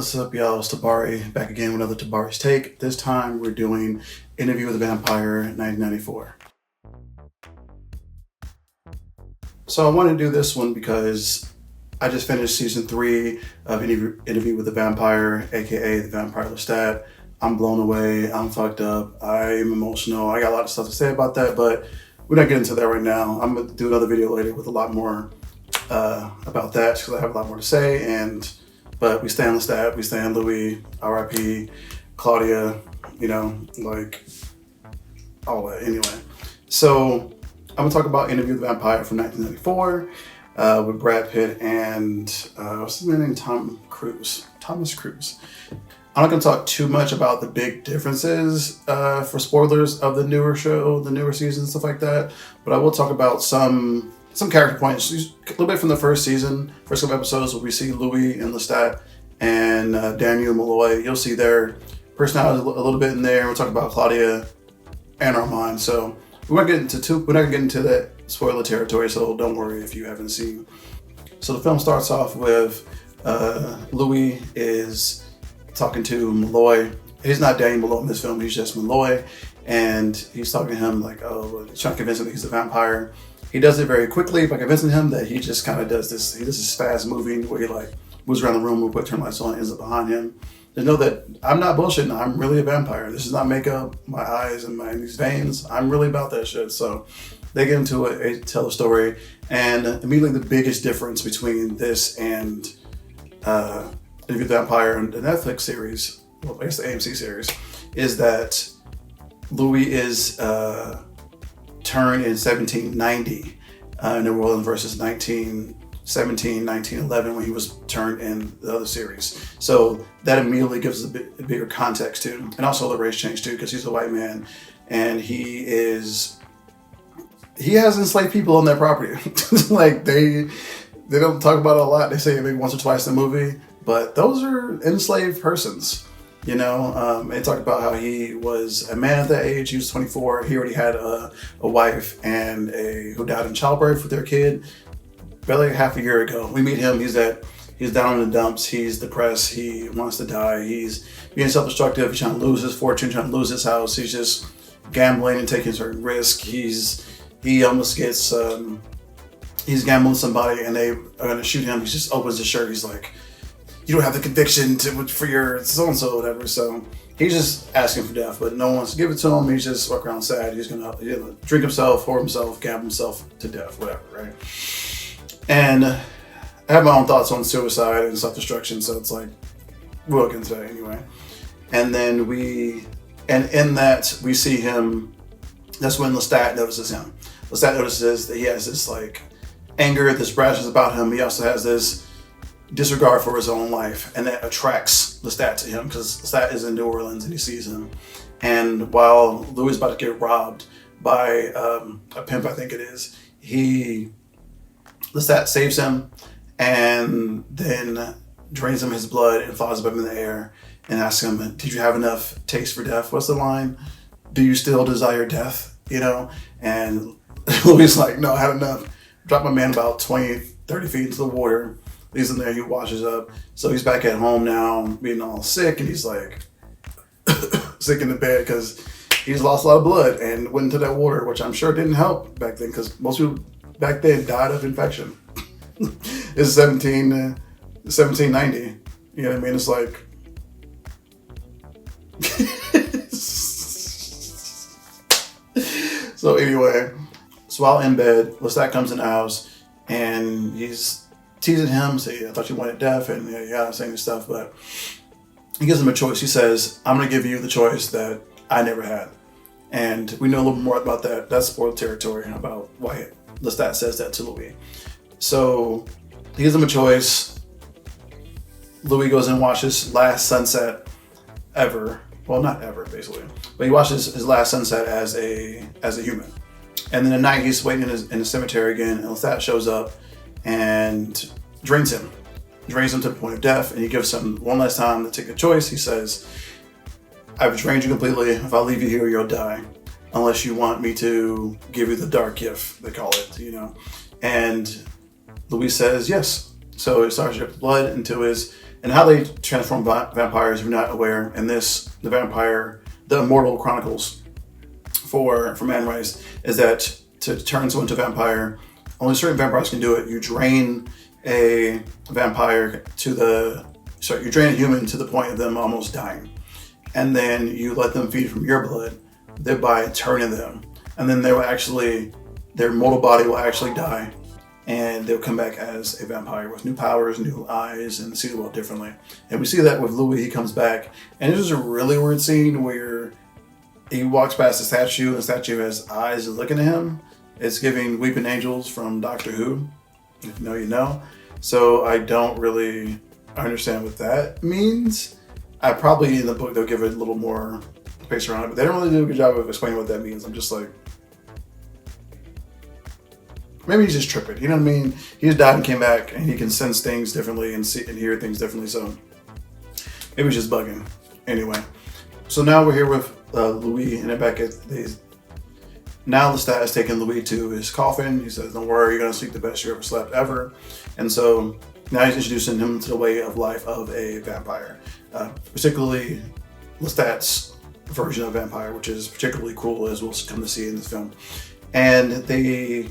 What's up, y'all? It's Tabari, back again with another Tabari's Take. This time we're doing Interview with the Vampire 1994. So I wanted to do this one because I just finished season 3 of Interview with the Vampire, aka The Vampire Lestat. I'm blown away, I'm fucked up, I'm emotional. I got a lot of stuff to say about that, but we're not getting into that right now. I'm gonna do another video later with a lot more about that because I have a lot more to say. But we stand Lestat, we stand Louis, R.I.P., Claudia, like all that. Anyway, so I'm gonna talk about Interview with the Vampire from 1994 with Brad Pitt and what's his name? Thomas Cruise. I'm not gonna talk too much about the big differences for spoilers of the newer show, the newer season, stuff like that. But I will talk about some character points, a little bit from the first season, first couple episodes where we see Louis and Lestat and Daniel Malloy. You'll see their personalities a little bit in there. We'll talk about Claudia and Armand. So we're not gonna get into that spoiler territory, so don't worry if you haven't seen. So the film starts off with Louis is talking to Malloy. He's not Daniel Malloy in this film, he's just Malloy. And he's talking to him like, trying to convince him that he's a vampire. He does it very quickly by convincing him that he just kind of does this fast moving where he like moves around the room real quick, turn lights on, ends up behind him. They know that I'm not bullshitting, I'm really a vampire. This is not makeup, my eyes and these veins. I'm really about that shit. So they get into it, they tell the story, and immediately the biggest difference between this and Interview with the Vampire and the Netflix series, well, I guess the AMC series, is that Louis is turned in 1790 in New Orleans versus 1911 when he was turned in the other series. So that immediately gives us a bigger context too. And also the race change too, because he's a white man and he has enslaved people on that property. Like they don't talk about it a lot. They say it maybe once or twice in the movie, but those are enslaved persons. They talk about how he was a man at that age. He was 24. He already had a wife and who died in childbirth with their kid barely half a year ago. We meet him. He's down in the dumps. He's depressed. He wants to die. He's being self-destructive. He's trying to lose his fortune, trying to lose his house. He's just gambling and taking certain risks. He almost gets he's gambling with somebody and they are gonna shoot him. He just opens his shirt. He's like, you don't have the conviction for your so-and-so or whatever. So he's just asking for death, but no one wants to give it to him. He's just walking around sad. He's gonna drink himself, whore himself, gamble himself to death, whatever, right? And I have my own thoughts on suicide and self-destruction, so it's like, we'll get into that anyway. And then in that we see him, that's when Lestat notices him. Lestat notices that he has this like anger, this brashness about him. He also has this disregard for his own life, and that attracts Lestat to him because Lestat is in New Orleans and he sees him. And while Louis is about to get robbed by a pimp, I think it is, Lestat saves him and then drains him his blood and flies him in the air and asks him, did you have enough taste for death? What's the line? Do you still desire death? And Louis is like, no, I had enough. Dropped my man about 20, 30 feet into the water. He's in there, he washes up. So he's back at home now, being all sick, and he's like sick in the bed because he's lost a lot of blood and went into that water, which I'm sure didn't help back then because most people back then died of infection. It's 1790. You know what I mean? It's like so anyway, so while in bed, Lestat comes in the house and he's teasing him, saying, I thought you wanted death, and saying this stuff, but he gives him a choice. He says, I'm gonna give you the choice that I never had. And we know a little bit more about that. That's spoiled territory about why Lestat says that to Louis. So he gives him a choice. Louis goes and watches last sunset ever. Well, not ever, basically. But he watches his last sunset as a human. And then at night, he's waiting in the cemetery again, and Lestat shows up and drains him to the point of death. And he gives him one last time to take a choice. He says, I've drained you completely. If I leave you here, you'll die. Unless you want me to give you the dark gift, they call it, And Louis says yes. So he starts to drip blood into his And how they transform vampires, if you're not aware, in this, the Immortal Chronicles for Man Rise, is that to turn someone into a vampire, only certain vampires can do it. You drain a vampire you drain a human to the point of them almost dying. And then you let them feed from your blood, thereby turning them. And then their mortal body will actually die, and they'll come back as a vampire with new powers, new eyes, and see the world differently. And we see that with Louis. He comes back, and there's a really weird scene where he walks past the statue, and the statue has eyes looking at him. It's giving Weeping Angels from Doctor Who. If you know, you know. So I don't really understand what that means. I probably, in the book, they'll give it a little more space around it, but they don't really do a good job of explaining what that means. I'm just like, maybe he's just tripping. You know what I mean? He just died and came back, and he can sense things differently and see and hear things differently. So maybe he's just bugging. Anyway, so now we're here with Louis, and they're back at now Lestat has taken Louis to his coffin. He says, "Don't worry, you're gonna sleep the best you ever slept ever." And so now he's introducing him to the way of life of a vampire, particularly Lestat's version of vampire, which is particularly cool, as we'll come to see in this film. And they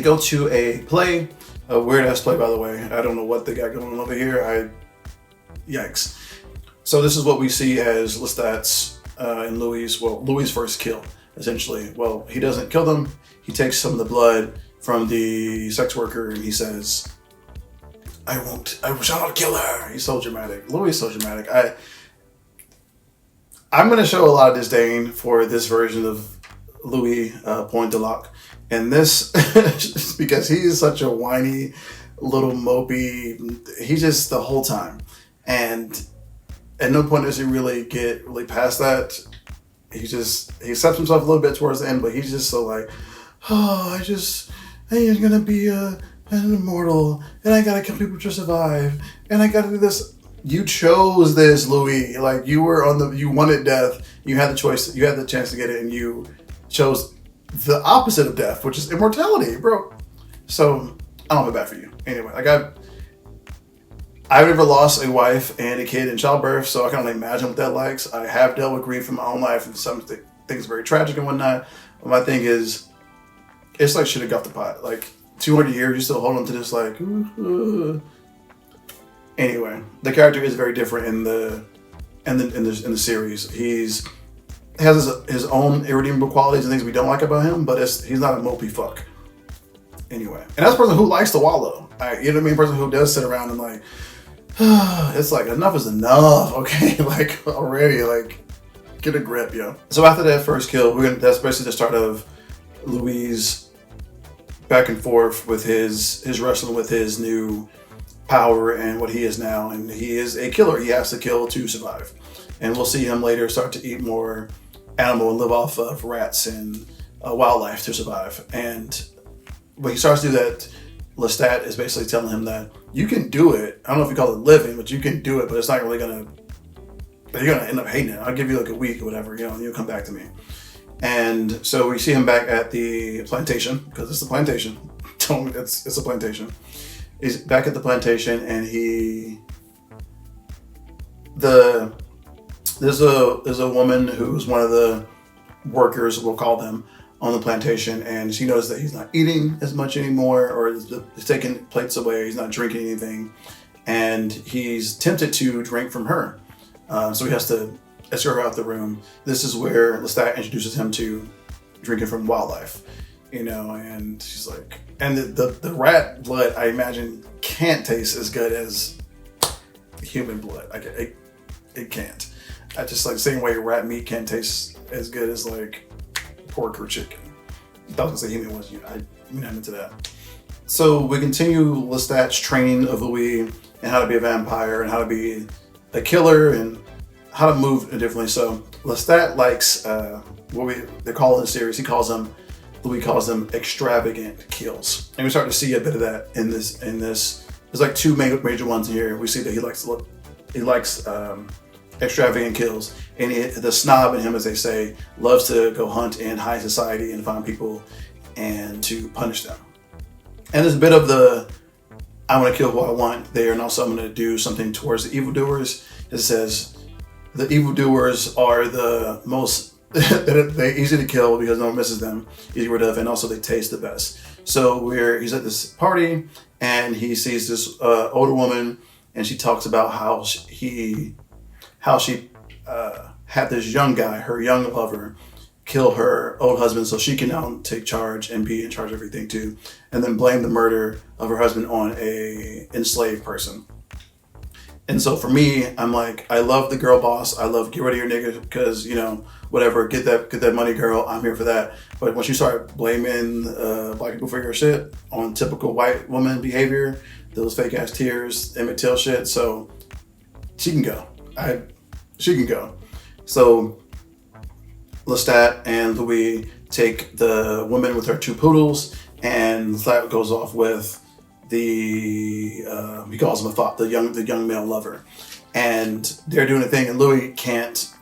go to a play, a weird ass play, by the way. I don't know what they got going on over here. Yikes. So this is what we see as Lestat's and Louis' first kill, essentially. Well, he doesn't kill them. He takes some of the blood from the sex worker, and he says, I shall not kill her. He's so dramatic. Louis is so dramatic. I'm going to show a lot of disdain for this version of Louis Point de Loc. And this, because he is such a whiny, little mopey, he just, the whole time. And at no point does he really get past that. He accepts himself a little bit towards the end, but he's just so like, oh, I ain't gonna be an immortal, and I gotta kill people to survive, and I gotta do this. You chose this, Louis. Like, you wanted death. You had the choice. You had the chance to get it, and you chose the opposite of death, which is immortality, bro. So I don't feel bad for you. Anyway, like I've never lost a wife and a kid in childbirth, so I can only imagine what that likes. I have dealt with grief in my own life, and some things very tragic and whatnot. But my thing is, it's like shit got the pot. Like 200 years, you still hold on to this, like. Anyway, the character is very different in the series. He has his own irredeemable qualities and things we don't like about him, but he's not a mopey fuck. Anyway, and that's a person who likes to wallow. You know what I mean? A person who does sit around and like, it's like, enough is enough, okay? Like, already, like, get a grip, yo. So after that first kill, that's basically the start of Louis' back and forth with his wrestling with his new power and what he is now. And he is a killer. He has to kill to survive. And we'll see him later start to eat more animal and live off of rats and wildlife to survive. And when he starts to do that, Lestat is basically telling him that you can do it. I don't know if you call it living, but you can do it, but it's not really you're gonna end up hating it. I'll give you like a week or whatever, and you'll come back to me. And so we see him back at the plantation, because it's a plantation. It's a plantation. He's back at the plantation, and there's a woman who's one of the workers, we'll call them, on the plantation, and she knows that he's not eating as much anymore, or he's taking plates away, he's not drinking anything, and he's tempted to drink from her. So he has to escort her out the room. This is where Lestat introduces him to drinking from wildlife, and she's like, and the rat blood, I imagine, can't taste as good as human blood. Like, it can't. I just like the same way rat meat can't taste as good as like pork or chicken. I was gonna say human was, I'm into that. So we continue Lestat's training of Louis and how to be a vampire and how to be a killer and how to move differently. So Lestat likes they call in the series. Louis calls them extravagant kills, and we start to see a bit of that in this. There's like two major ones here. We see that he likes extravagant kills, and the snob in him, as they say, loves to go hunt in high society and find people and to punish them. And there's a bit of I want to kill who I want there, and also I'm going to do something towards the evildoers. It says the evildoers are the most they're easy to kill because no one misses them, easy to rid of, and also they taste the best. So he's at this party and he sees this older woman, and she talks about how she had this young guy, her young lover, kill her old husband so she can now take charge and be in charge of everything too, and then blame the murder of her husband on a enslaved person. And so for me, I'm like, I love the girl boss. I love get rid of your nigga because, you know, whatever, get that money, girl. I'm here for that. But once you start blaming black people for your shit on typical white woman behavior, those fake ass tears, Emmett Till shit, so she can go. She can go. So Lestat and Louis take the woman with her 2 poodles, and Lestat goes off with he calls him the young male lover, and they're doing a thing, and Louis can't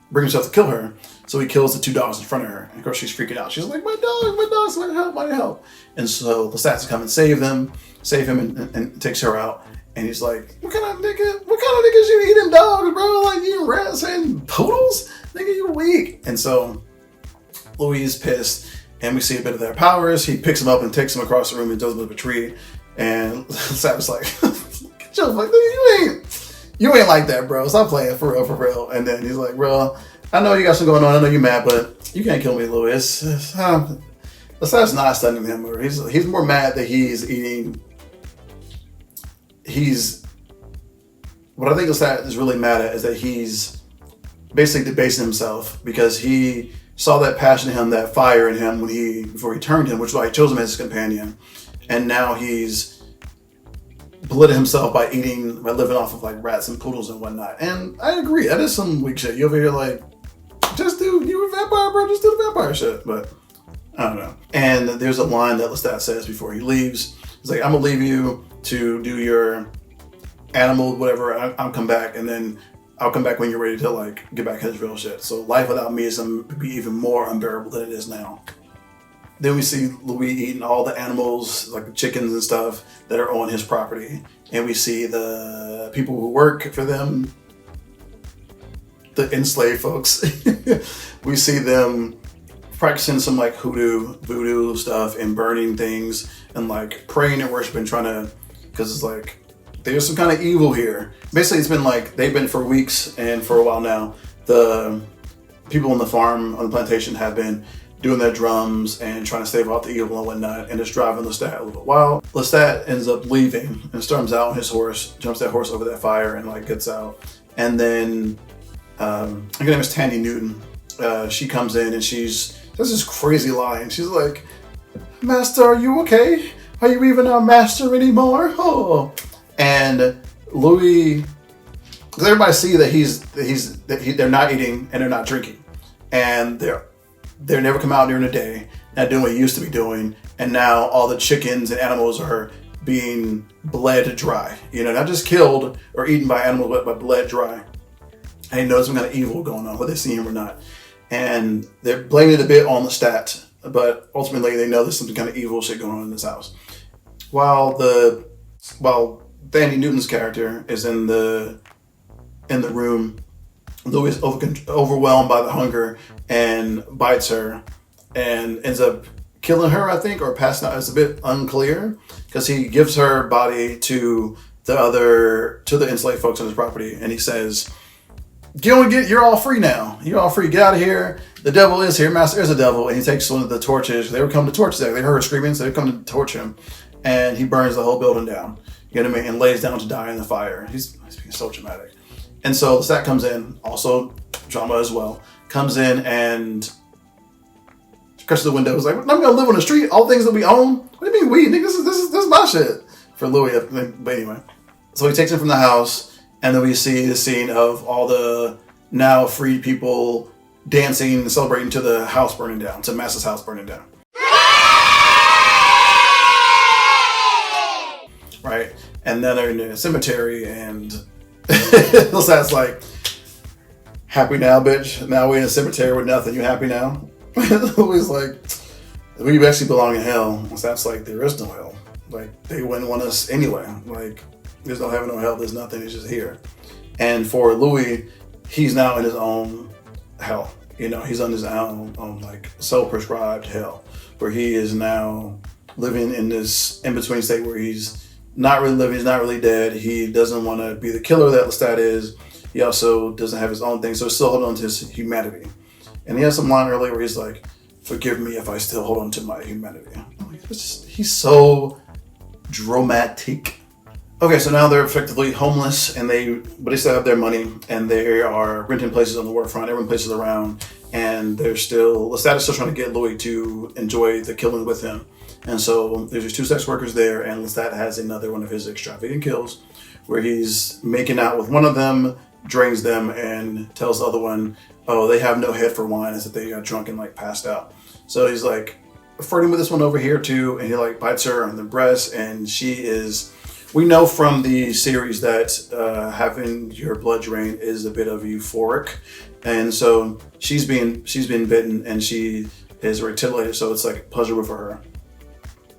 bring himself to kill her, so he kills the 2 dogs in front of her. And of course, she's freaking out. She's like, my dogs, my help. And so Lestat's come and save him, and takes her out. And he's like, what kind of niggas you eating dogs, bro? Like, you rats and poodles? Nigga, you weak. And so Louis is pissed, and we see a bit of their powers. He picks him up and takes him across the room and throws him into a tree. And Lestat's like, get your fuck, you ain't like that, bro. Stop playing, for real. And then he's like, bro, I know you got something going on. I know you're mad, but you can't kill me, Louis. Lestat's not stunning him. Or he's more mad that what I think Lestat is really mad at is that he's basically debasing himself because he saw that passion in him, that fire in him before he turned him, which is why he chose him as his companion. And now he's belittled himself by living off of like rats and poodles and whatnot. And I agree, that is some weak shit. You over here like, you a vampire, bro, just do the vampire shit. But I don't know. And there's a line that Lestat says before he leaves. He's like, I'm gonna leave you to do your animal, whatever. I'll come back, and then I'll come back when you're ready to like get back to his real shit. So life without me is going to be even more unbearable than it is now. Then we see Louis eating all the animals, like the chickens and stuff that are on his property. And we see the people who work for them, the enslaved folks. We see them practicing some like voodoo stuff and burning things and like praying and worshiping, because it's like, there's some kind of evil here. Basically, it's been like, they've been for weeks and for a while now, the people on the farm, on the plantation, have been doing their drums and trying to stave off the evil and whatnot, and it's driving Lestat a little bit wild. Lestat ends up leaving and storms out on his horse, jumps that horse over that fire and like gets out. And then, her name is Tandy Newton. She comes in and there's this crazy line. She's like, Master, are you okay? Are you even our master anymore? Oh. And Louis, because everybody see that they're not eating and they're not drinking, and they're never come out during the day, not doing what he used to be doing, and now all the chickens and animals are being bled dry. You know, not just killed or eaten by animals, but bled dry. And he knows some kind of evil going on, whether they see him or not. And they're blaming it a bit on Lestat, but ultimately they know there's some kind of evil shit going on in this house. While Danny Newton's character is in the room, Louis is overwhelmed by the hunger and bites her and ends up killing her, I think, or passing out. It's a bit unclear because he gives her body to the enslaved folks on his property, and he says, you're all free now. You're all free. Get out of here. The devil is here. Master is a devil. And he takes one of the torches. They were coming to torch there. They heard her screaming, so they come to torch him. And he burns the whole building down. You know what I mean? And lays down to die in the fire. He's being so dramatic. And so Lestat comes in, also drama as well, comes in and crushes the window. He's like, I'm going to live on the street, all the things that we own? What do you mean we? Nigga, this is my shit. For Louis. But anyway. So he takes him from the house, and then we see the scene of all the now freed people dancing and celebrating to the house burning down, to Master's house burning down. Right? And then they're in a cemetery, and Lestat's like, happy now, bitch? Now we're in a cemetery with nothing. You happy now? Louis like, we actually belong in hell. Lestat's like, there is no hell. Like, they wouldn't want us anyway. Like, there's no heaven, no hell, there's nothing, it's just here. And for Louis, he's now in his own hell. You know, he's on his own like self-prescribed hell, where he is now living in this in-between state where he's not really living, he's not really dead. He doesn't want to be the killer that Lestat is. He also doesn't have his own thing, so he's still holding on to his humanity. And he has some line earlier where he's like, "Forgive me if I still hold on to my humanity." He's so dramatic. Okay, so now they're effectively homeless, but they still have their money, and they are renting places on the waterfront. They're renting places around, and Lestat is still trying to get Louis to enjoy the killing with him. And so there's just 2 sex workers there, and Lestat has another one of his extravagant kills, where he's making out with one of them, drains them, and tells the other one, "Oh, they have no head for wine," as if they got drunk and like passed out. So he's like flirting with this one over here too, and he like bites her on the breast, and she is. We know from the series that having your blood drained is a bit of euphoric, and so she's been bitten, and she is very titillated, so it's like pleasurable for her.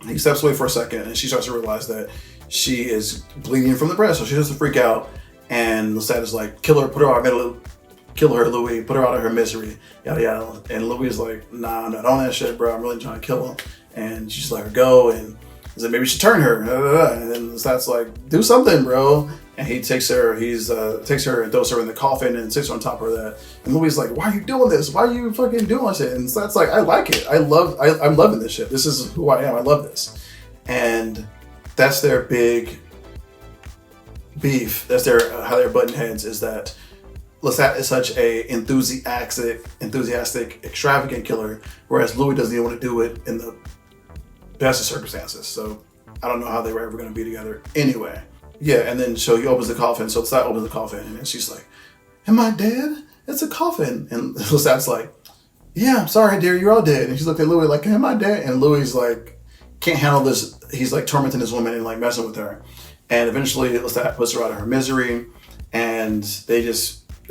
He steps away for a second, and she starts to realize that she is bleeding from the breast, so she doesn't freak out. And Lestat is like, "Kill her, put her out, kill her, Louis, put her out of her misery, yada yada." And Louis is like, "Nah, I'm not on that shit, bro. I'm really trying to kill her." And she's let her go, and he's like, "Maybe we should turn her." And then Lestat's like, "Do something, bro." And he takes her, takes her and throws her in the coffin and sits on top of that. And Louis is like, "Why are you doing this? Why are you fucking doing shit?" And Lestat's like, "I like it. I'm loving this shit. This is who I am. I love this." And that's their big beef. That's how they're butting heads, is that Lestat is such a enthusiastic, extravagant killer, whereas Louis doesn't even want to do it in the best of circumstances. So I don't know how they were ever going to be together anyway. Yeah, and then so he opens the coffin. So Lestat opens the coffin, and then she's like, "Am I dead? It's a coffin." And Lestat's like, "Yeah, I'm sorry, dear, you're all dead." And she's looking at Louis like, "Am I dead?" And Louis like can't handle this. He's like tormenting this woman and like messing with her. And eventually Lestat puts her out of her misery, and they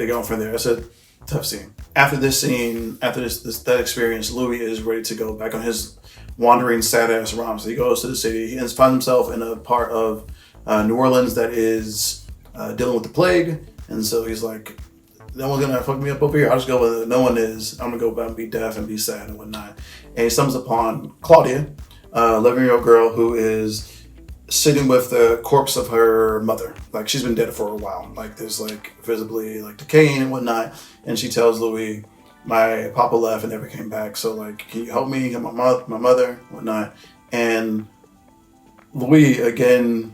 go from there. It's a tough scene. After this scene, that experience, Louis is ready to go back on his wandering sad ass romp. So he goes to the city. He finds himself in a part of New Orleans that is dealing with the plague, and so he's like, "No one's gonna fuck me up over here. I'll just go with it. No one is. I'm gonna go back and be deaf and be sad and whatnot." And he stumbles upon Claudia, 11-year-old girl who is sitting with the corpse of her mother. Like, she's been dead for a while. Like, there's like visibly like decaying and whatnot. And she tells Louis, "My papa left and never came back. So like, can you help me get my mother, whatnot?" And Louis, again,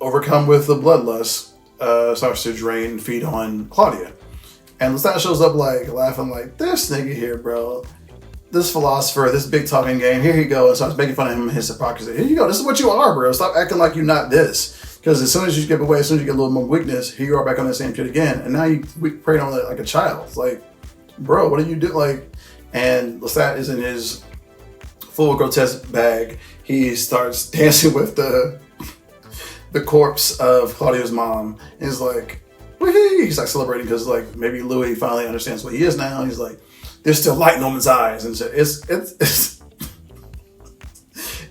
overcome with the bloodlust, starts to drain and feed on Claudia. And Lestat shows up like laughing like, "This nigga here, bro. This philosopher, this big talking game, here you go," and starts making fun of him and his hypocrisy. "Here you go, this is what you are, bro. Stop acting like you're not this. Because as soon as you get away, as soon as you get a little more weakness, here you are back on the same shit again. And now you preying on it like a child. It's like, bro, what do you do?" Like, and Lestat is in his full grotesque bag. He starts dancing with the corpse of Claudia's mom. And he's like, "Wee!" He's like celebrating because like maybe Louis finally understands what he is now. He's like, "There's still light in Norman's eyes," and shit.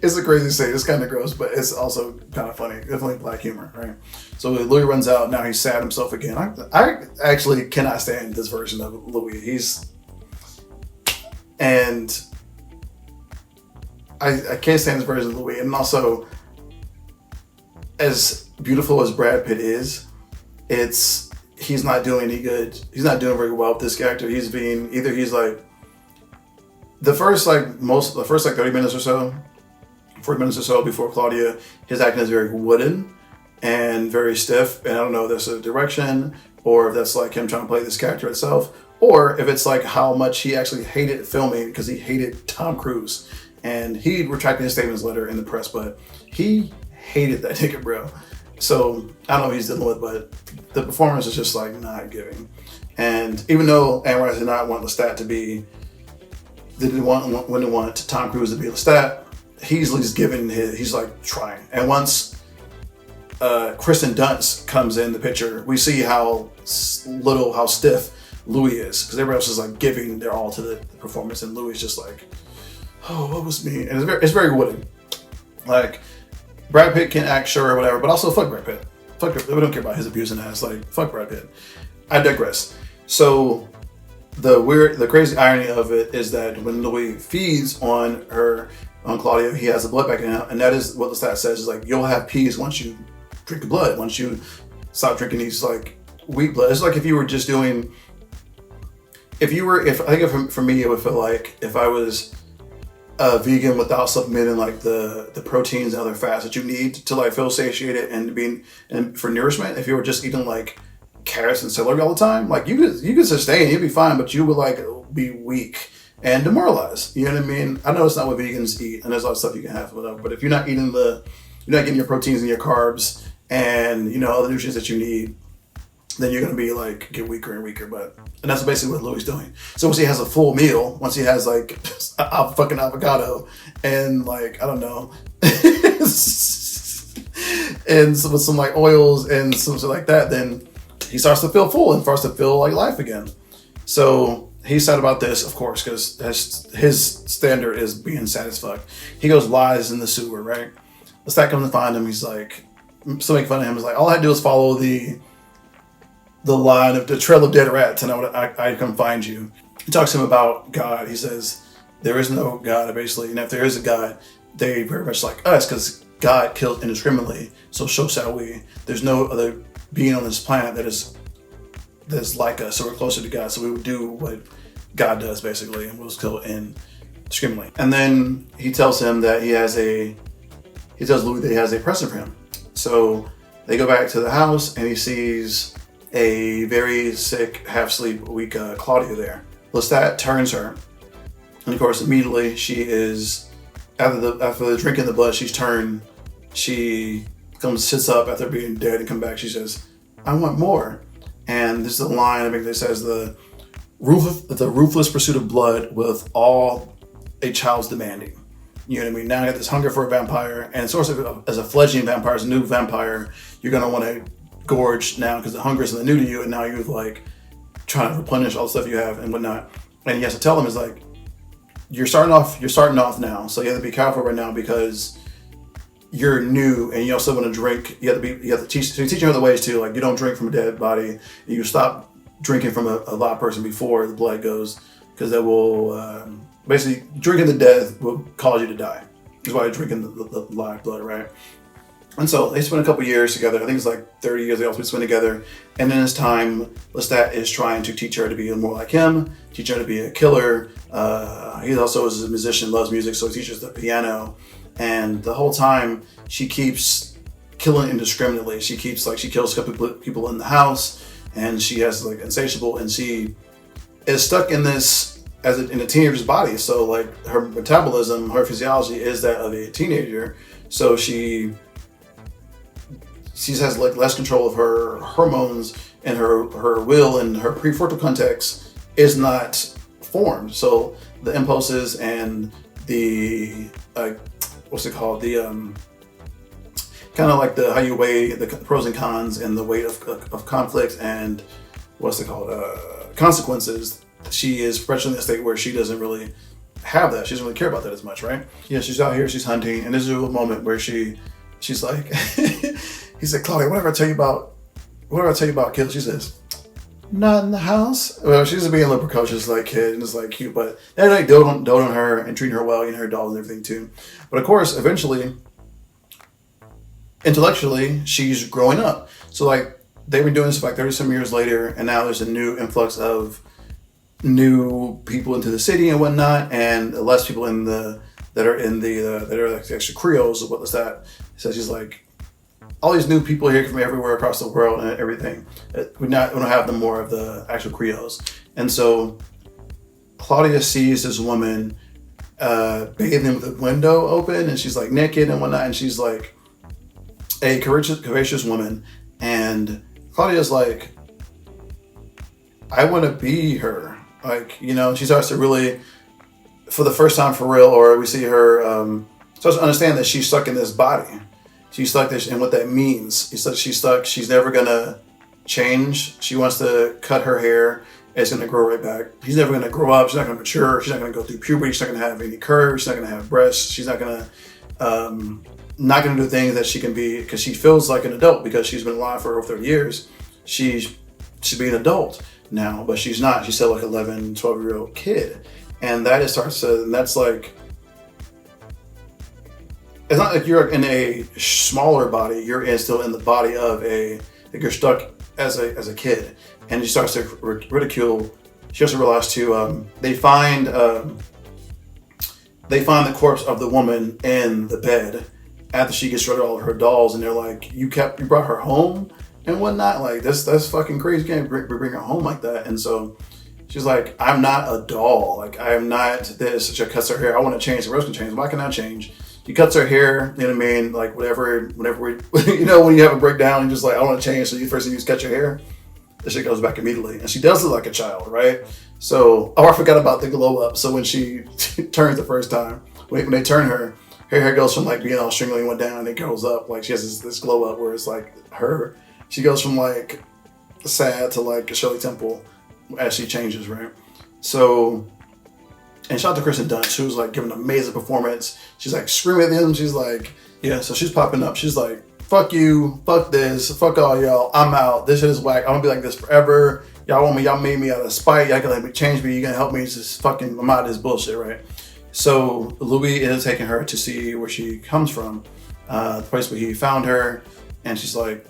It's a crazy scene. It's kind of gross, but it's also kind of funny. Definitely black humor, right? So Louis runs out. Now he's sad himself again. I actually cannot stand this version of Louis. I can't stand this version of Louis. And also, as beautiful as Brad Pitt is, he's not doing any good. He's not doing very well with this character. He's like the first 30 minutes or so, 40 minutes or so before Claudia, his acting is very wooden and very stiff. And I don't know if that's a direction or if that's like him trying to play this character itself, or if it's like how much he actually hated filming because he hated Tom Cruise. And he retracted his statements later in the press, but he hated that nigga, bro. So I don't know what he's dealing with, but the performance is just like not giving. And even though Anne Rice did not want Lestat to be, wouldn't want Tom Cruise to be Lestat, he's at least giving he's like trying. And once Kristen Dunst comes in the picture, we see how stiff Louis is, because everybody else is like giving their all to the performance, and Louis is just like, "Oh, what was me?" And it's very wooden. Like, Brad Pitt can act, sure, or whatever, but also fuck Brad Pitt. Fuck, we don't care about his abusing ass. Like, fuck Brad Pitt. I digress. So the crazy irony of it is that when Louis feeds on Claudia, he has the blood back in him, and that is what the stat says, is like, you'll have peace once you drink the blood, once you stop drinking these like weak blood. It's like if you were just doing, I think for me, it would feel like if I was vegan without supplementing like the proteins and other fats that you need to like feel satiated and for nourishment. If you were just eating like carrots and celery all the time, like you could sustain, you'd be fine, but you would like be weak and demoralized. You know what I mean? I know it's not what vegans eat, and there's a lot of stuff you can have, whatever. But if you're not eating you're not getting your proteins and your carbs and other nutrients that you need, then you're gonna be like get weaker and weaker. And that's basically what Louis doing. So once he has a full meal, once he has like a fucking avocado and like I don't know, and with some like oils and something like that, then he starts to feel full and starts to feel like life again. So he's sad about this, of course, because his standard is being satisfied. He goes lies in the sewer, right? The stat comes to find him. He's like, still making fun of him. He's like, all I had to do was follow the line of the trail of dead rats, and I come find you. He talks to him about God. He says there is no God, basically, and if there is a God, they very much like us, because God kills indiscriminately. So shall we. There's no other being on this planet that's like us, so we're closer to God. So we would do what God does, basically, and we'll kill indiscriminately. And then he tells him that he tells Louis that he has a present for him. So they go back to the house, and he sees a very sick, half-asleep, weak Claudia there. Lestat turns her, and of course, immediately she is after the drinking the blood. She's turned. She sits up after being dead and come back. She says, "I want more." And this is a line I think that says the ruthless pursuit of blood with all a child's demanding. You know what I mean? Now I got this hunger for a vampire, and sort of as a fledgling vampire, as a new vampire, you're gonna want to gorge now because the hunger is something new to you, and now you're like trying to replenish all the stuff you have and whatnot. And he has to tell him is like, you're starting off now, so you have to be careful right now because you're new and you also want to drink. You have to teach her the ways too. Like, you don't drink from a dead body. You stop drinking from a live person before the blood goes, because that will basically drinking the dead will cause you to die. That's why you're drinking the live blood, right? And so they spent a couple years together. I think it's like 30 years they also spent together. And in this time, Lestat is trying to teach her to be more like him, teach her to be a killer. He also is a musician, loves music, so he teaches the piano. And the whole time, she keeps killing indiscriminately. She kills a couple people in the house, and she has like insatiable, and she is stuck in this in a teenager's body. So like her metabolism, her physiology is that of a teenager. So she has like less control of her hormones, and her will and her prefrontal cortex is not formed. So the impulses and the what's it called? The kind of like how you weigh the pros and cons and the weight of conflict and what's it called? Consequences. She is professionally in a state where she doesn't really have that. She doesn't really care about that as much, right? Yeah, she's out here, she's hunting, and this is a moment where she's like, he said, "Claudia, whatever I tell you about kids," she says, "Not in the house." Well, she's just being a little precocious like kid, and it's like cute, but they're like dote on her and treating her well, her dolls and everything too. But of course, eventually, intellectually, she's growing up. So like they've been doing this for like 30 some years later, and now there's a new influx of new people into the city and whatnot, and less people that are like extra Creoles or what's that. So she's like, all these new people here from everywhere across the world and everything. We don't have them more of the actual Creoles. And so Claudia sees this woman bathing with the window open, and she's like naked and whatnot, and she's like a courageous woman. And Claudia's like, I want to be her. Like, she starts to really, for the first time for real, or we see her starts to understand that she's stuck in this body. She's stuck there, and what that means. She's stuck. She's never gonna change. She wants to cut her hair. It's gonna grow right back. She's never gonna grow up. She's not gonna mature. She's not gonna go through puberty. She's not gonna have any curves. She's not gonna have breasts. She's not gonna not going to do things that she can be, because she feels like an adult because she's been alive for over 30 years. She should be an adult now, but she's not. She's still like 11, 12-year-old kid. And that and that's like, it's not like you're in a smaller body, you're still in the body of like you're stuck as a kid. And she starts to ridicule. She also realized too, they find the corpse of the woman in the bed after she gets rid of all of her dolls, and they're like, you brought her home and whatnot. Like, that's fucking crazy. You can't bring her home like that. And so she's like, I'm not a doll. Like, I am not this. She cuts her hair. I want to change. The rest can change. Why can I change? She cuts her hair. You know what I mean? Like, whenever we, you know, when you have a breakdown and just like, I want to change. So you first thing you just cut your hair. The shit goes back immediately. And she does look like a child, right? So, I forgot about the glow up. So when she turns the first time, when they turn her hair goes from like being all stringly and went down and it goes up. Like, she has this glow up where it's like she goes from like sad to like a Shirley Temple as she changes, right? So, and shout out to Kristen Dunst. She was like giving an amazing performance. She's like screaming at them. She's like, yeah, so she's popping up. She's like, fuck you, fuck this, fuck all y'all, I'm out. This shit is whack. I'm gonna be like this forever. Y'all want me, y'all made me out of spite. Y'all can let me change me. You gonna help me just fucking, I'm out of this bullshit, right? So Louis is taking her to see where she comes from, the place where he found her, and she's like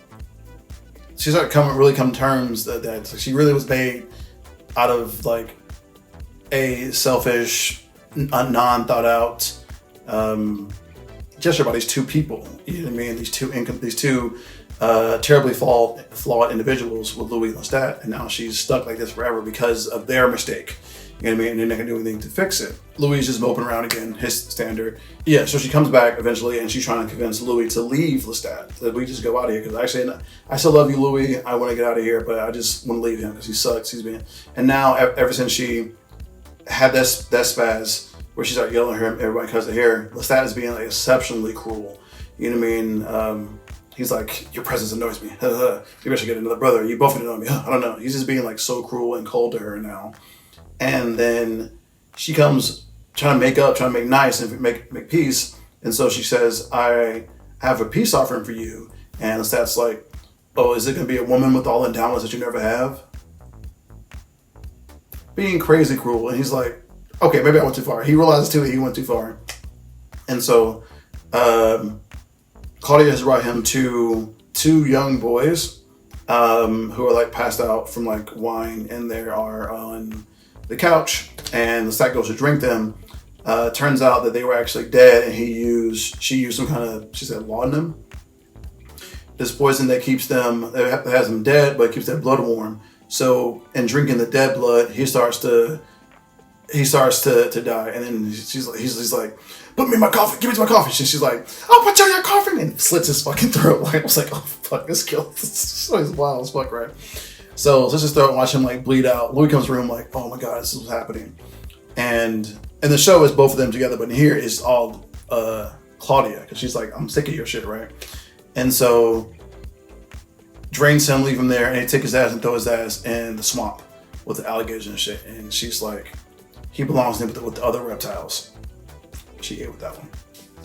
really come to terms that she really was made out of like a selfish, non thought out gesture by these two people. You know what I mean? These two terribly flawed individuals with Louis Lestat, and now she's stuck like this forever because of their mistake. You know what I mean? And they're not gonna do anything to fix it. Louis is just moping around again, his standard. Yeah, so she comes back eventually, and she's trying to convince Louis to leave Lestat, that we just go out of here. Because actually, I still love you, Louis. I want to get out of here, but I just want to leave him because he sucks. And now ever since she had that spaz where she started yelling at her, everybody cuts her hair, Lestat is being like exceptionally cruel. You know what I mean? He's like, your presence annoys me. Maybe I should get another brother. You both annoy me. I don't know. He's just being like so cruel and cold to her now. And then she comes trying to make up, trying to make nice and make peace. And so she says, I have a peace offering for you. And Lestat's like, oh, is it going to be a woman with all the endowments that you never have? Being crazy cruel. And he's like, okay, maybe I went too far. He realizes too that he went too far. And so Claudia has brought him to two young boys who are like passed out from like wine, and they are on the couch, and Lestat goes to drink them. Turns out that they were actually dead, and she used some kind of, she said, laudanum. This poison that has them dead, but keeps their blood warm. So in drinking the dead blood, he starts to die, and then he's like, put me in my coffin, give me my coffin. She's like, I'll put you in your coffin, and slits his fucking throat. Like, I was like, oh fuck, this is wild as fuck, right? So let's just throw it and watch him like bleed out. Louis comes to the room like, oh my god, this is what's happening. And the show is both of them together, but here is all Claudia, because she's like, I'm sick of your shit, right? And so drains him, leave him there, and they take his ass and throw his ass in the swamp with the alligators and shit. And she's like, he belongs in with the other reptiles. She ate with that one.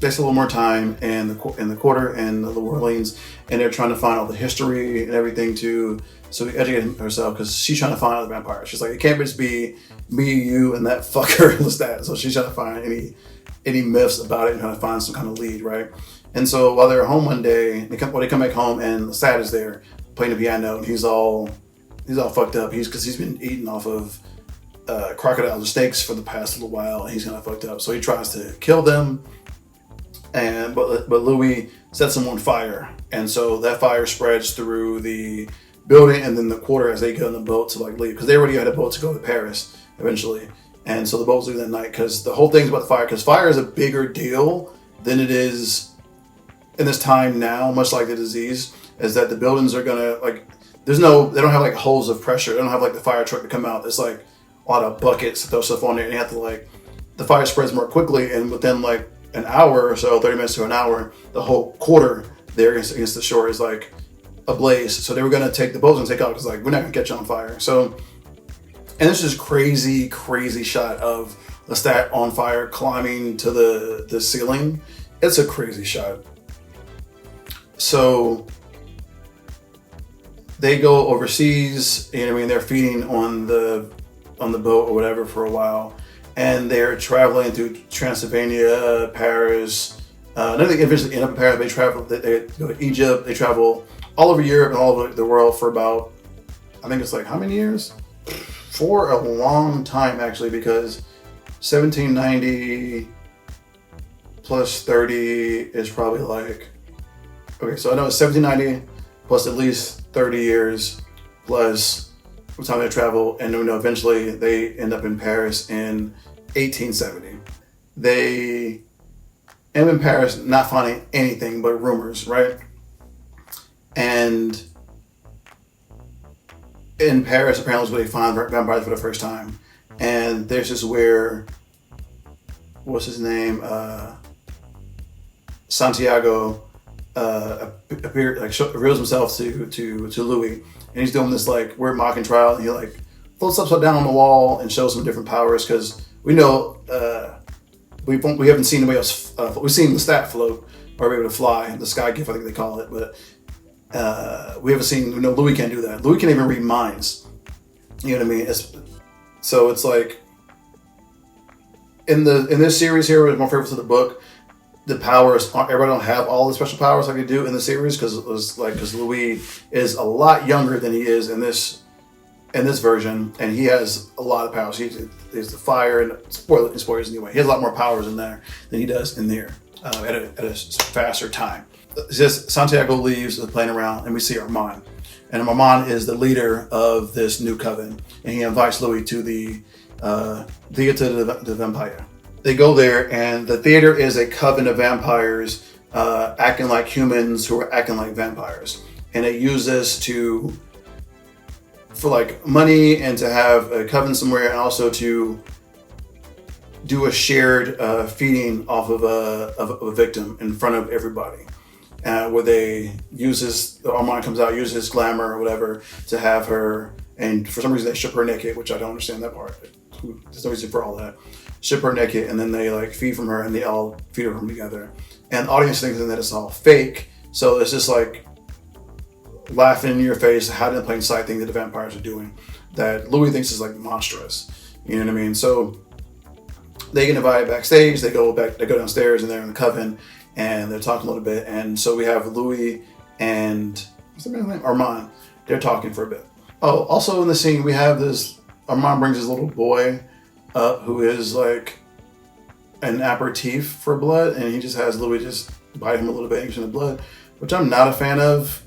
Takes a little more time in the quarter and the New Orleans, and they're trying to find all the history and everything so we educate herself, because she's trying to find out the vampire. She's like, it can't just be me, you, and that fucker Lestat. So she's trying to find any myths about it and trying to find some kind of lead, right? And so while they're home one day, they come back home, and Lestat is there playing the piano, and he's all fucked up. Because he's been eating off of crocodiles and snakes for the past little while, and he's kind of fucked up. So he tries to kill them, but Louis sets them on fire, and so that fire spreads through the building and then the quarter as they get on the boat to like leave, because they already had a boat to go to Paris eventually. And so the boat's leaving that night, because the whole thing's about the fire, because fire is a bigger deal than it is in this time now, much like the disease, is that the buildings are gonna like, they don't have like holes of pressure. They don't have like the fire truck to come out. It's like a lot of buckets to throw stuff on there, and you have to like, the fire spreads more quickly, and within like an hour or so, 30 minutes to an hour, the whole quarter there against the shore is like ablaze. So they were going to take the boats and take out, because like, we're not going to catch on fire. So, and this is crazy shot of Lestat on fire climbing to the ceiling. It's a crazy shot. So they go overseas, you know what I mean? They're feeding on the boat or whatever for a while, and they're traveling through Transylvania, Paris. Then they eventually end up in Paris. They travel. They go to Egypt. They travel all over Europe and all over the world for about, I think it's like how many years? For a long time actually, because 1790 plus 30 is probably like, okay, so I know it's 1790 plus at least 30 years plus the time they travel, and eventually they end up in Paris in 1870. They end up in Paris not finding anything but rumors, right? And in Paris, apparently, is where they find vampires for the first time. And this is where, what's his name? Santiago reveals himself to Louis, and he's doing this like weird mocking trial, and he like floats upside down on the wall and shows some different powers, because we know we haven't seen anybody else. We've seen the stat float or be able to fly, the sky gift I think they call it, but we haven't seen. Louis can't do that. Louis can't even read minds. You know what I mean? So it's like in this series here, with more favorites of the book, the powers, everybody don't have all the special powers like they do in the series, because Louis is a lot younger than he is in this version, and he has a lot of powers. He's the fire, and spoilers anyway. He has a lot more powers in there than he does in there at a faster time. It's just Santiago leaves playing around, and we see Armand, and Armand is the leader of this new coven, and he invites Louis to the Theater de Vampire. They go there, and the theater is a coven of vampires acting like humans who are acting like vampires. And they use this for like money, and to have a coven somewhere, and also to do a shared feeding off of a victim in front of everybody. Where they Armand comes out, uses his glamour or whatever to have her, and for some reason they strip her naked, which I don't understand that part. There's no reason for all that. Strip her naked, and then they like feed from her, and they all feed her from together. And the audience thinks that it's all fake, so it's just like laughing in your face, hiding in plain sight thing that the vampires are doing, that Louis thinks is like monstrous. You know what I mean? So they get invited backstage. They go downstairs, and they're in the coven, and they're talking a little bit. And so we have Louis and what's the man's name? Armand. They're talking for a bit. Oh, also in the scene we have this. Armand brings his little boy up, who is like an aperitif for blood, and he just has Louis just bite him a little bit and give him the blood, which I'm not a fan of.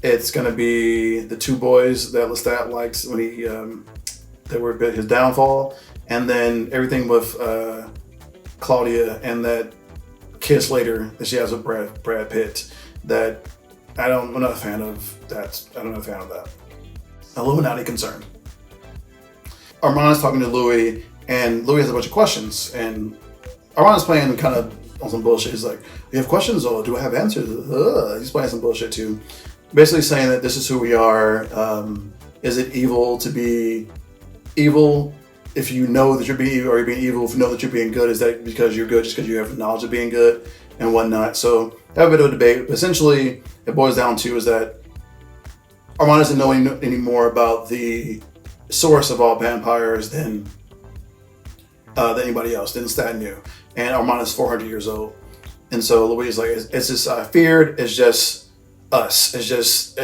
It's gonna be the two boys that Lestat likes when he that were his downfall, and then everything with Claudia and that kiss later that she has with Brad Pitt. That I'm not a fan of that. I'm not a fan of that. Illuminati concerned. Armand is talking to Louis, and Louis has a bunch of questions, and Armand is playing kind of on some bullshit. He's like, "You have questions, or do I have answers?" He's playing some bullshit too, basically saying that this is who we are. Is it evil to be evil? If you know that you're being evil, or you're being evil, if you know that you're being good, is that because you're good just because you have knowledge of being good and whatnot? So they have a bit of a debate. But essentially, it boils down to is that Armand doesn't know any more about the source of all vampires than anybody else, than Lestat knew. And Armand is 400 years old. And so Louis is like, it's just feared, it's just us. It's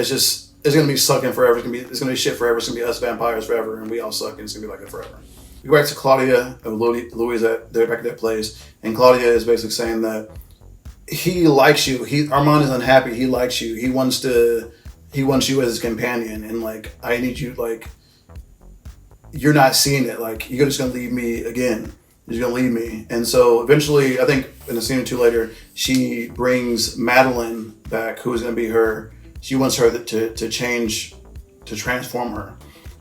gonna be sucking forever. It's gonna be shit forever. It's gonna be us vampires forever, and we all suck, and it's gonna be like that forever. We go back to Claudia, and Louis they're back at that place, and Claudia is basically saying that he likes you. Armand is unhappy. He likes you. He wants you as his companion, and like, I need you, like, you're not seeing it. Like, you're just gonna leave me again. You're gonna leave me. And so eventually, I think in a scene or two later, she brings Madeline back, who is gonna be her. She wants her to change, to transform her.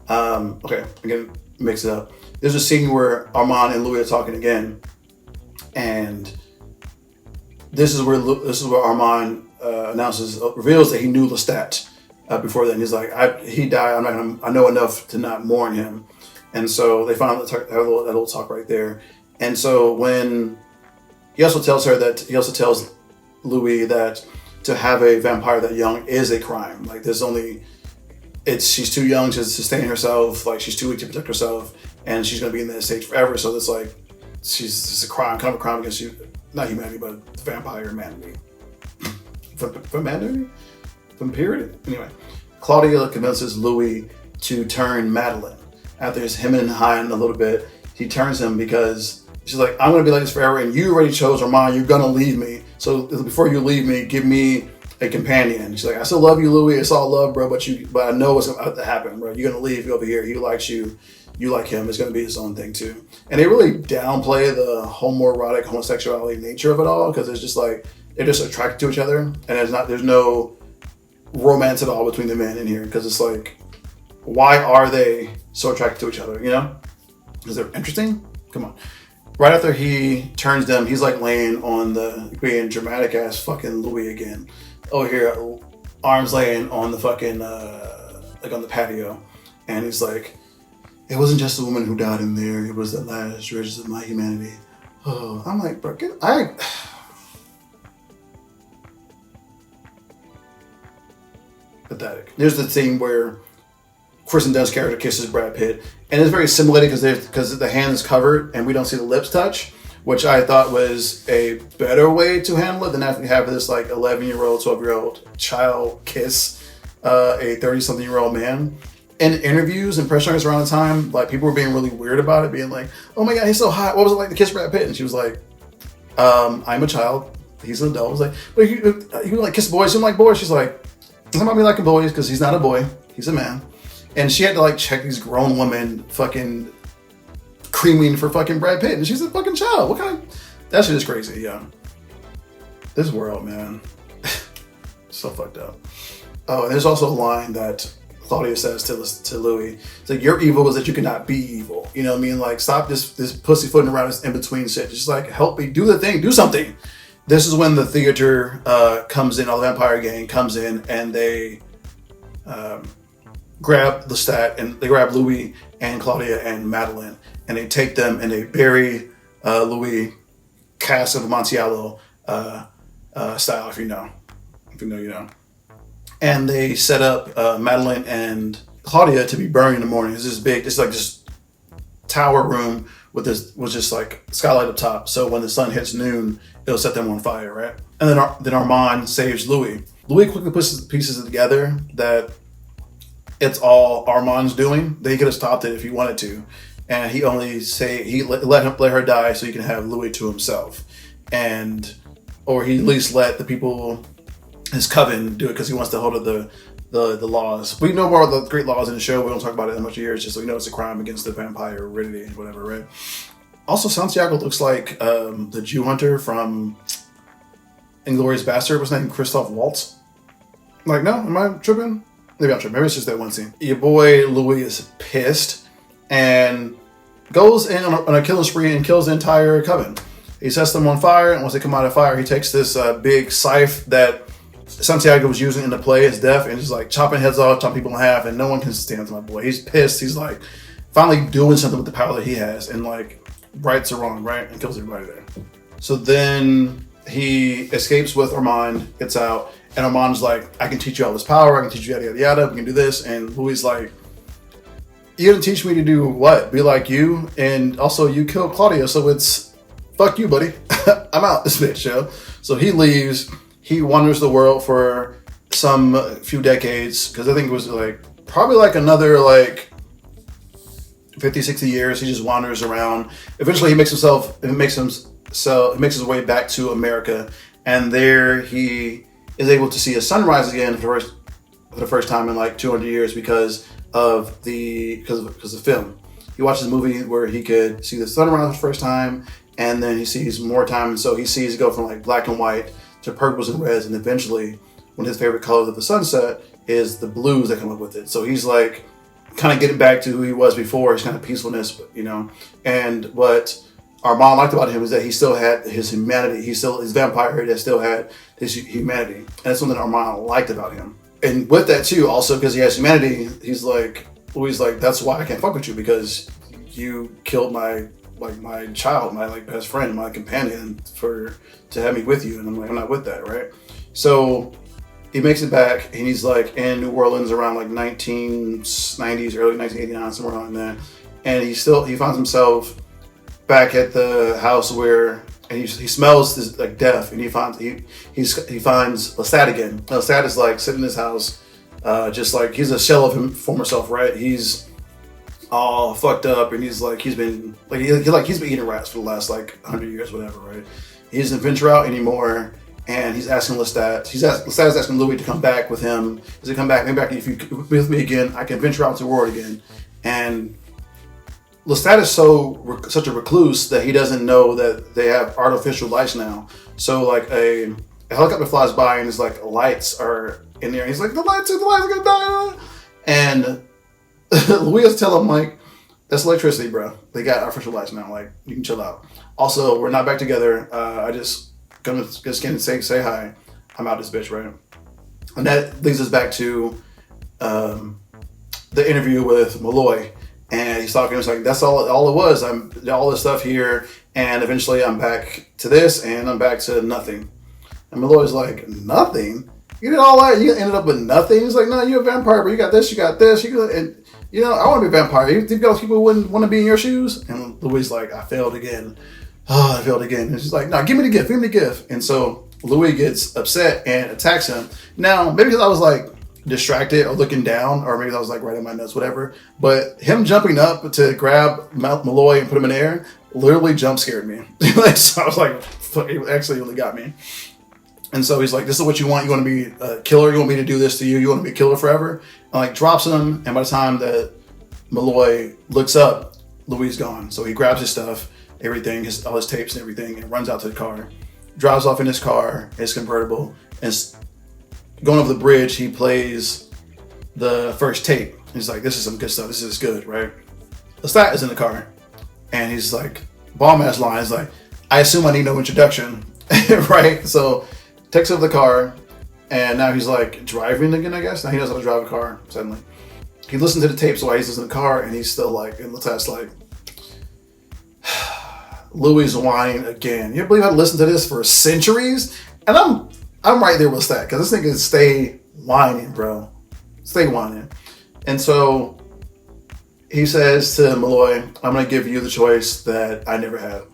Okay, I'm gonna mix it up. There's a scene where Armand and Louis are talking again, and this is where Armand reveals that he knew Lestat before then. He's like, he died. I know enough to not mourn him. And so they finally have a little talk right there. And so when He also tells Louis that to have a vampire that young is a crime. Like there's only she's too young to sustain herself. Like she's too weak to protect herself, and she's gonna be in that stage forever. So it's like it's a crime, kind of a crime against you, not humanity, but vampire humanity. From humanity, from period. Anyway, Claudia convinces Louis to turn Madeline. After him and hiding a little bit, he turns him because she's like, I'm gonna be like this forever, and you already chose Armand. You're gonna leave me. So before you leave me, give me a companion. She's like, I still love you, Louis. It's all love, bro. But I know what's about to happen, bro. You're gonna leave over here. He likes you. You like him. It's gonna be his own thing too. And they really downplay the homoerotic homosexuality nature of it all because it's just like they're just attracted to each other, and there's no romance at all between the men in here because it's like, why are they so attracted to each other? You know, is they're interesting. Come on. Right after he turns them, he's like laying on the being dramatic ass fucking Louis again. Over here, arms laying on the fucking like on the patio, and he's like, it wasn't just a woman who died in there. It was the last dregs of my humanity. Oh, I'm like, bro, pathetic. There's the scene where Kristen Dunst's character kisses Brad Pitt, and it's very simulated because the hand is covered and we don't see the lips touch, which I thought was a better way to handle it than having to have this like 11-year-old, 12-year-old child kiss a 30-something-year-old man. In interviews and press conferences around the time, like people were being really weird about it, being like, "Oh my god, he's so hot. What was it like to kiss Brad Pitt?" And she was like, "I'm a child. He's an adult." I was like, "But you like kiss boys? You don't like boys?" She's like, "It's not about me liking boys because he's not a boy. He's a man." And she had to like check these grown women fucking creaming for fucking Brad Pitt, and she's a fucking child. What kind of that shit is crazy, yeah. This world, man, so fucked up. Oh, and there's also a line that Claudia says to Louis. It's like, your evil is that you cannot be evil. You know what I mean? Like, stop this pussyfooting around this in between shit. Just like help me do the thing, do something. This is when the theater comes in, all the vampire gang comes in, and they grab Lestat and they grab Louis and Claudia and Madeline, and they take them and they bury Louis, cast of Amontillado style, if you know, you know. And they set up Madeline and Claudia to be burned in the morning. It's this big, it's like this tower room with just like skylight up top. So when the sun hits noon, it'll set them on fire, right? And then Armand saves Louis. Louis quickly puts the pieces together that it's all Armand's doing. They could have stopped it if he wanted to, and he only let her die so he can have Louis to himself, or he at least let the people, his coven, do it because he wants to hold up the laws. We know more of the great laws in the show. We don't talk about it that much here. It's just so we know it's a crime against the vampire heredity and whatever, right? Also, Santiago looks like the Jew hunter from Inglourious Bastard. What's his name? Christoph Waltz. Like, no, am I tripping? Maybe I'm tripping. Maybe it's just that one scene. Your boy Louis is pissed and goes in on a killing spree and kills the entire coven. He sets them on fire, and once they come out of fire, he takes this big scythe that Santiago was using in the play as death, and just like chopping heads off, chopping people in half, and no one can stand to my boy. He's pissed. He's like finally doing something with the power that he has, and like rights are wrong, right? And kills everybody there. So then he escapes with Armand, gets out, and Armand's like, I can teach you all this power, I can teach you yada yada yada, we can do this. And Louis like, you didn't teach me to do what? Be like you, and also you killed Claudia, so it's fuck you, buddy. I'm out this bitch, yo. So he leaves. He wanders the world for some few decades, because I think it was like probably like another like 50, 60 years. He just wanders around. Eventually he makes his way back to America, and there he is able to see a sunrise again for the first time in like 200 years because of the film. He watches a movie where he could see the sunrise for the first time, and then he sees more time, and so he sees it go from like black and white to purples and reds, and eventually one of his favorite colors of the sunset is the blues that come up with it. So he's like kind of getting back to who he was before, his kind of peacefulness, you know. And what Armand liked about him is that he still had his humanity. His vampire that still had his humanity. And that's something Armand liked about him. And with that too, also because he has humanity, he's like, Louis like, that's why I can't fuck with you, because you killed my like my child, my like best friend, my companion to have me with you. And I'm like, I'm not with that, right? So he makes it back, and he's like in New Orleans around like 1990s, early 1989, somewhere around there. And he finds himself back at the house where, and he smells this like death, and he finds Lestat again. Lestat is like sitting in his house, just like he's a shell of him former self, right? He's all fucked up, and he's been eating rats for the last like 100 years, whatever, right? He doesn't venture out anymore. And he's asking Lestat. Lestat is asking Louis to come back with him. Does he come back? Maybe if you with me again, I can venture out to the world again. And Lestat is such a recluse that he doesn't know that they have artificial lights now. So like a helicopter flies by, and his like lights are in there. And he's like, the lights are gonna die. And Louis has to tell him like, that's electricity, bro. They got artificial lights now. Like, you can chill out. Also, we're not back together. I just came to say hi. I'm out this bitch, right? And that leads us back to the interview with Malloy. And he's talking, he's like, that's all it was. I'm all this stuff here, and eventually I'm back to this, and I'm back to nothing. And Malloy's like, nothing? You did all that, you ended up with nothing? He's like, no, you're a vampire, but you got this, and I want to be a vampire. You think those people wouldn't want to be in your shoes? And Louis like, I failed again. Oh, I failed again. And she's like, no, give me the gift. And so Louis gets upset and attacks him. Now, maybe because I was like distracted or looking down, or maybe I was like right in my nuts, whatever. But him jumping up to grab Malloy and put him in the air literally jump scared me. So I was like, fuck, it actually really got me. And so he's like, this is what you want. You want to be a killer? You want me to do this to you? You want to be a killer forever? And like drops him. And by the time that Malloy looks up, Louis is gone. So he grabs his stuff, everything, all his tapes and everything, and runs out to the car. Drives off in his car, his convertible, and going over the bridge, he plays the first tape. He's like, this is some good stuff. This is good, right? Lestat is in the car, and he's like, bomb-ass line. He's like, I assume I need no introduction, right? So takes over the car, and now he's like driving again, I guess. Now he knows how to drive a car, suddenly. He listens to the tapes while he's in the car, and he's still like, and Lestat's like, Louis whining again. You believe I listened to this for centuries? And I'm right there with Lestat, because this nigga stay whining, bro. Stay whining. And so he says to Malloy, I'm going to give you the choice that I never had.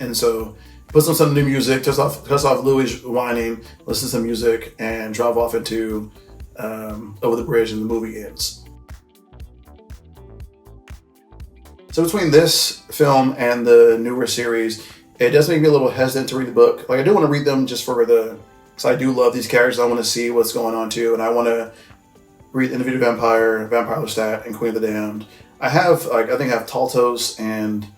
And so puts on some new music, cuts off Louis whining, listens to music, and drive off into over the bridge, and the movie ends. So between this film and the newer series, it does make me a little hesitant to read the book. Like, I do want to read them just for because I do love these characters. I want to see what's going on too, and I want to read Individual Vampire, Vampire Lestat, and Queen of the Damned. I think I have Taltos and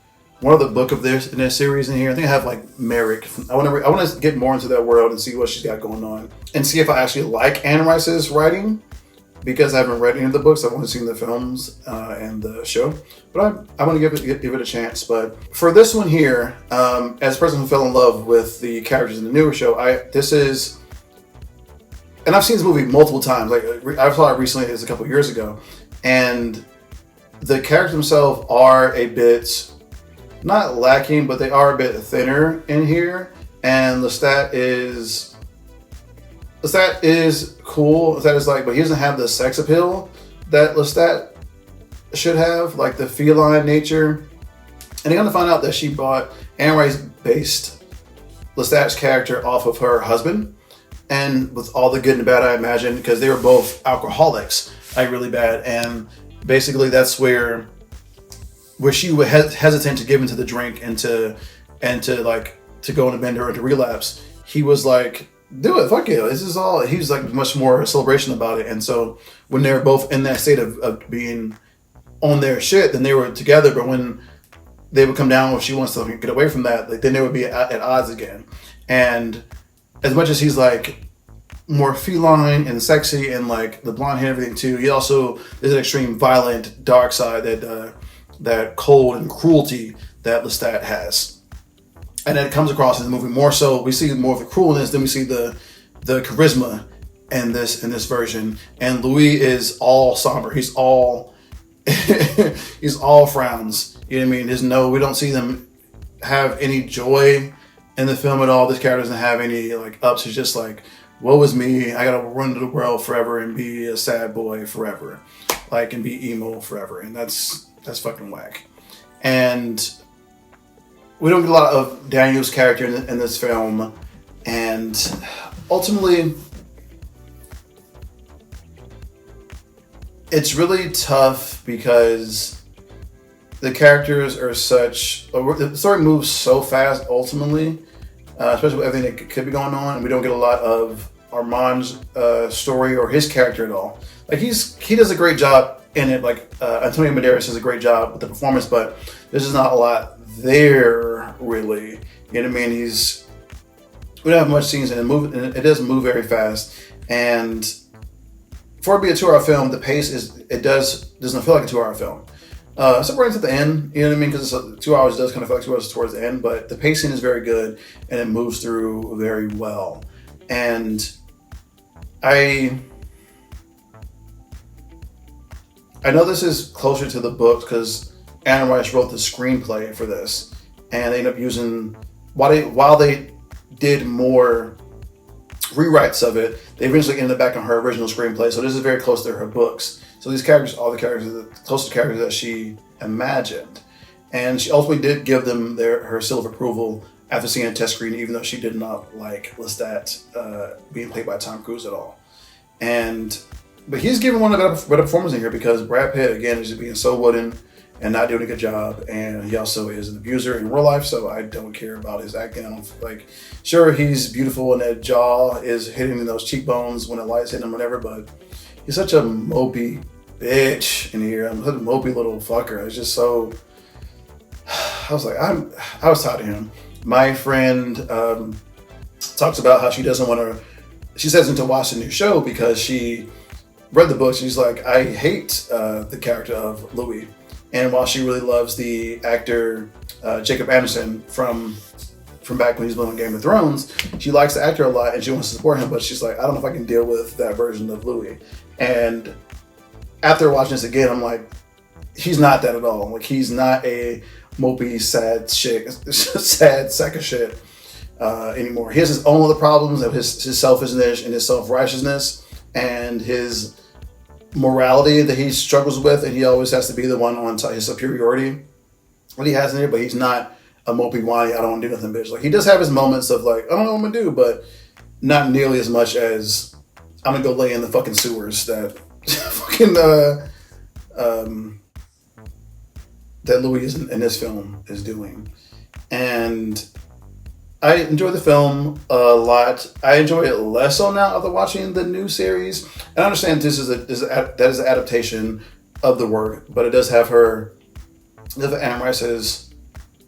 one other book of this in this series in here. I think I have like Merrick. I want to get more into that world and see what she's got going on, and see if I actually like Anne Rice's writing. Because I haven't read any of the books, I've only seen the films and the show. But I want to give it a chance. But for this one here, as a person who fell in love with the characters in the newer show, and I've seen this movie multiple times. Like, I saw it recently, it was a couple years ago. And the characters themselves are a bit, not lacking, but they are a bit thinner in here. And Lestat is cool. Lestat is like, but he doesn't have the sex appeal that Lestat should have, like the feline nature. And you're gonna find out that she bought Anne Rice based Lestat's character off of her husband, and with all the good and the bad, I imagine, because they were both alcoholics, like really bad. And basically, that's where she was hesitant to give into the drink and to go on a bender or to relapse. He was like, do it, fuck it. This is all. He's like much more celebration about it. And so when they were both in that state of being on their shit, then they were together. But when they would come down, if she wants to get away from that, like then they would be at odds again. And as much as he's like more feline and sexy and like the blonde hair and everything too, he also is an extreme violent dark side, that cold and cruelty that Lestat has. And it comes across in the movie more so. We see more of the cruelness than we see the charisma in this version. And Louis is all somber. He's all frowns. You know what I mean? We don't see them have any joy in the film at all. This character doesn't have any like ups. It's just like, woe is me. I gotta run to the world forever and be a sad boy forever, like, and be emo forever. And that's fucking whack. And we don't get a lot of Daniel's character in this film, and ultimately, it's really tough because the characters are the story moves so fast ultimately, especially with everything that could be going on, and we don't get a lot of Armand's story or his character at all. Like, he does a great job in it. Like, Antonio Banderas does a great job with the performance, but there's just not a lot there really. You know what I mean? We don't have much scenes in it. It doesn't move very fast, and for it to be a 2-hour film, the pace doesn't feel like a 2-hour film. Separates at the end, you know what I mean? Because 2 hours does kind of feel like 2 hours towards the end, but the pacing is very good and it moves through very well. And I know this is closer to the book because Anne Rice wrote the screenplay for this, and they ended up using while they did more rewrites of it, they eventually ended up back on her original screenplay. So this is very close to her books. So these characters, all the characters, are the closest characters that she imagined. And she ultimately did give them her seal of approval after seeing a test screen, even though she did not like Lestat being played by Tom Cruise at all. But he's given one of the better performances in here because Brad Pitt, again, is just being so wooden and not doing a good job. And he also is an abuser in real life, so I don't care about his acting. I don't like, sure, he's beautiful and that jaw is hitting those cheekbones when the light's hitting him, whatever, but he's such a mopey bitch in here. I'm a mopey little fucker. It's just so. I was like, I was tired of him. My friend talks about how she doesn't want to. She says to watch the new show because she read the books. She's like, I hate the character of Louis, and while she really loves the actor Jacob Anderson from back when he was on Game of Thrones, she likes the actor a lot and she wants to support him, but she's like, I don't know if I can deal with that version of Louis. And after watching this again, I'm like, he's not that at all. Like, he's not a mopey, sad sack of shit anymore. He has his own other problems of his selfishness and his self-righteousness and his morality that he struggles with, and he always has to be the one on top, his superiority. What he has in there, but he's not a mopey, whiny, I don't want to do nothing bitch. Like, he does have his moments of like, I don't know what I'm gonna do, but not nearly as much as I'm gonna go lay in the fucking sewers that fucking that Louis in this film is doing. And I enjoy the film a lot. I enjoy it less so now after watching the new series. And I understand that is an adaptation of the work, but it does have Anne Rice's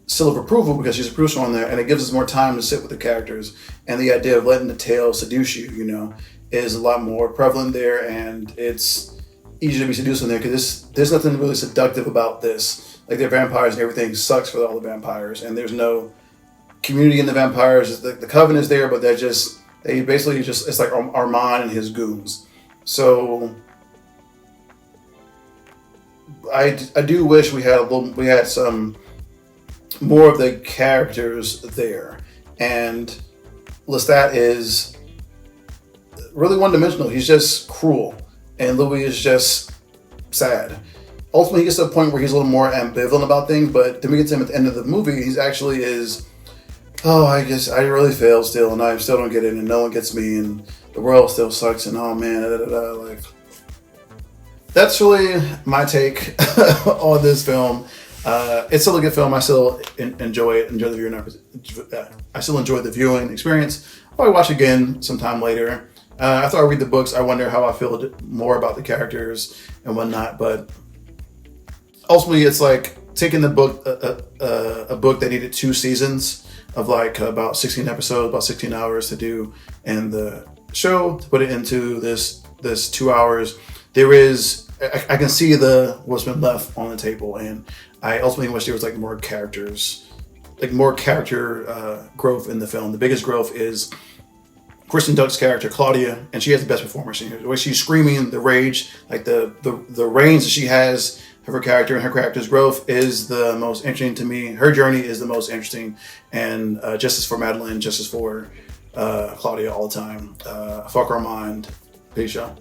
seal of approval because she's a producer on there, and it gives us more time to sit with the characters. And the idea of letting the tale seduce you, is a lot more prevalent there, and it's easy to be seduced in there because there's nothing really seductive about this. Like, they're vampires and everything sucks for all the vampires, and there's no community in the vampires. The coven is there, but it's like Armand and his goons. So I do wish we had some more of the characters there. And Lestat is really one-dimensional. He's just cruel, and Louis is just sad. Ultimately, he gets to a point where he's a little more ambivalent about things, but then we get to him at the end of the movie, he's actually I guess I really failed still, and I still don't get it, and no one gets me, and the world still sucks, and oh man, like, that's really my take on this film. It's still a good film. I still enjoy it. Enjoy the viewing. I still enjoy the viewing experience. I'll probably watch again sometime later. After I read the books, I wonder how I feel more about the characters and whatnot. But ultimately, it's like taking the book, a book that needed 2 seasons of like about 16 episodes, about 16 hours to do, and the show to put it into this 2 hours. There is, I can see what's been left on the table, and I ultimately wish there was like more characters, like more character growth in the film. The biggest growth is Kristen Dunst's character Claudia, and she has the best performance in here. The way she's screaming, the rage, like the range that she has of her character and her character's growth is the most interesting to me. Her journey is the most interesting, and justice for Madeline, justice for Claudia all the time. Fuck Armand. Peace, y'all.